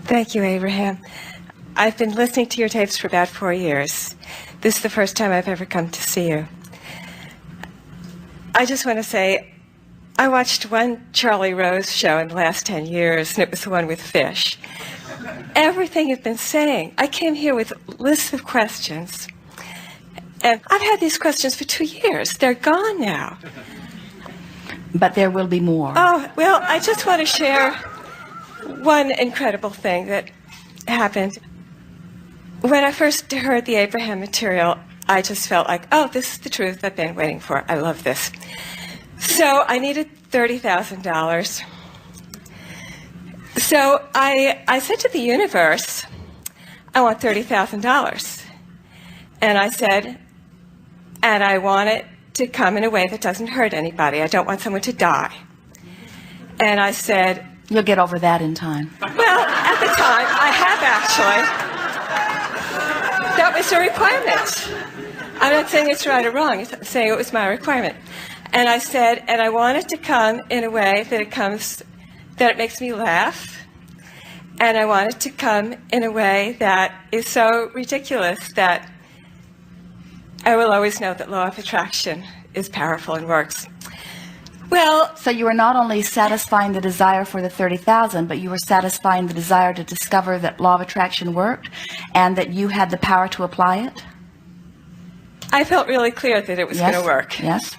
Thank you, Abraham. I've been listening to your tapes for about 4 years. This is the first time I've ever come to see you. I just want to say, I watched one Charlie Rose show in the last 10 years, and it was the one with fish. Everything you've been saying, I came here with lists of questions, and I've had these questions for 2 years. They're gone now. But there will be more. Oh, well, I just want to share one incredible thing that happened. When I first heard the Abraham material, I just felt like, oh, this is the truth I've been waiting for. I love this. So I needed $30,000. So I said to the universe, I want $30,000. And I said, and I want it to come in a way that doesn't hurt anybody. I don't want someone to die. And I said, you'll get over that in time. Well, at the time, I have actually. That was a requirement. I'm not saying it's right or wrong. I'm saying it was my requirement. And I said, and I want it to come in a way that it makes me laugh. And I want it to come in a way that is so ridiculous that I will always know that law of attraction is powerful and works. Well, so you were not only satisfying the desire for the 30,000, but you were satisfying the desire to discover that law of attraction worked and that you had the power to apply it? I felt really clear that it was going to work. Yes.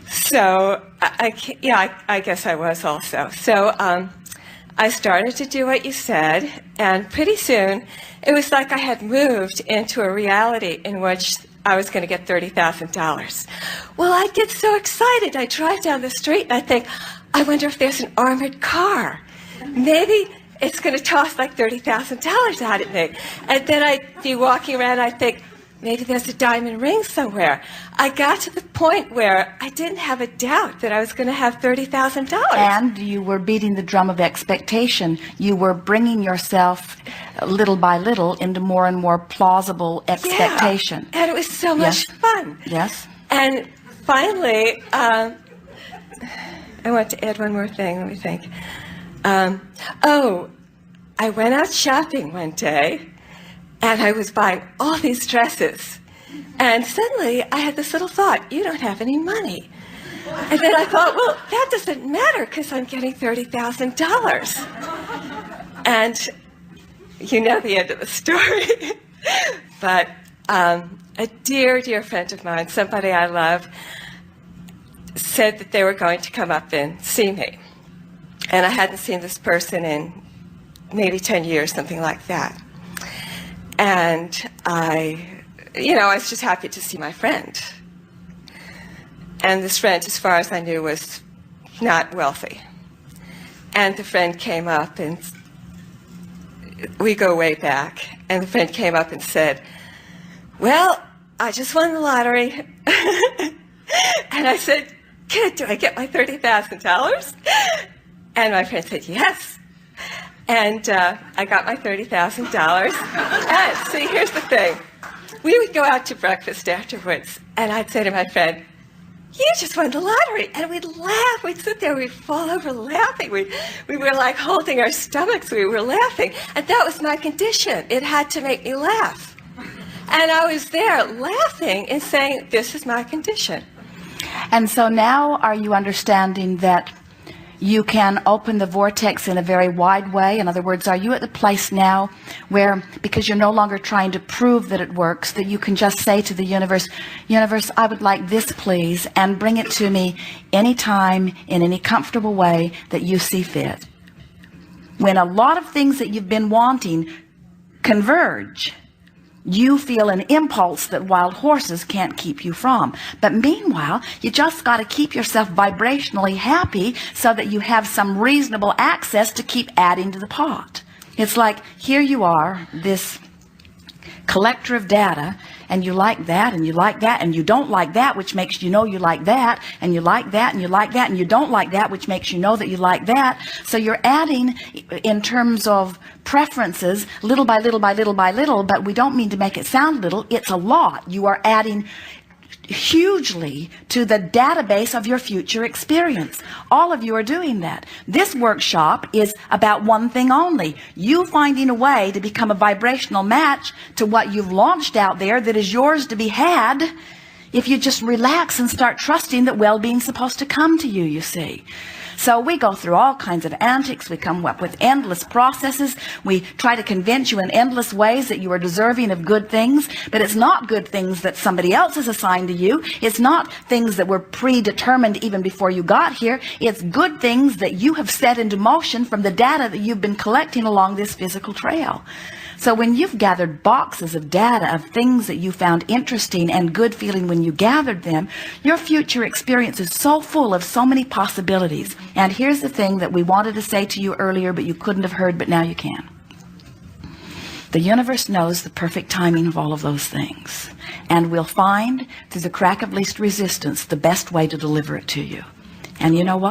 So, I guess I was also. So, I started to do what you said, and pretty soon, it was like I had moved into a reality in which I was going to get $30,000. Well, I get so excited. I drive down the street, and I think, I wonder if there's an armored car. Maybe it's going to toss like $30,000 out at me. And then I'd be walking around, and I think, maybe there's a diamond ring somewhere. I got to the point where I didn't have a doubt that I was going to have $30,000. And you were beating the drum of expectation. You were bringing yourself little by little into more and more plausible expectation. Yeah, and it was so much fun. Yes. And finally, I want to add one more thing. Let me think. I went out shopping one day, and I was buying all these dresses. And suddenly, I had this little thought, you don't have any money. And then I thought, well, that doesn't matter because I'm getting $30,000. And you know the end of the story. But a dear, dear friend of mine, somebody I love, said that they were going to come up and see me. And I hadn't seen this person in maybe 10 years, something like that. And I was just happy to see my friend. And this friend, as far as I knew, was not wealthy. And the friend came up, and we go way back. And the friend came up and said, well, I just won the lottery. And I said, kid, do I get my $30,000? And my friend said, yes. And I got my $30,000. And see, here's the thing. We would go out to breakfast afterwards, and I'd say to my friend, you just won the lottery. And we'd laugh. We'd sit there. We'd fall over laughing. We were like holding our stomachs. We were laughing. And that was my condition. It had to make me laugh. And I was there laughing and saying, this is my condition. And so now are you understanding that you can open the vortex in a very wide way? In other words, are you at the place now where, because you're no longer trying to prove that it works, that you can just say to the universe, I would like this, please, and bring it to me anytime, in any comfortable way that you see fit? When a lot of things that you've been wanting converge, you feel an impulse that wild horses can't keep you from. But meanwhile, you just got to keep yourself vibrationally happy so that you have some reasonable access to keep adding to the pot. It's like, here you are, this collector of data, and you like that, and you like that, and you don't like that, which makes you know you like that, and you like that, and you like that, and you don't like that, which makes you know that you like that. So you're adding in terms of preferences, little by little by little by little, but we don't mean to make it sound little. It's a lot. You are adding hugely to the database of your future experience. All of you are doing that. This workshop is about one thing only: you finding a way to become a vibrational match to what you've launched out there that is yours to be had if you just relax and start trusting that well-being's supposed to come to you, you see. So we go through all kinds of antics. We come up with endless processes. We try to convince you in endless ways that you are deserving of good things, but it's not good things that somebody else has assigned to you. It's not things that were predetermined even before you got here. It's good things that you have set into motion from the data that you've been collecting along this physical trail. So when you've gathered boxes of data of things that you found interesting and good feeling when you gathered them, your future experience is so full of so many possibilities. And here's the thing that we wanted to say to you earlier, but you couldn't have heard, but now you can. The universe knows the perfect timing of all of those things, and will find through the crack of least resistance the best way to deliver it to you. And you know what?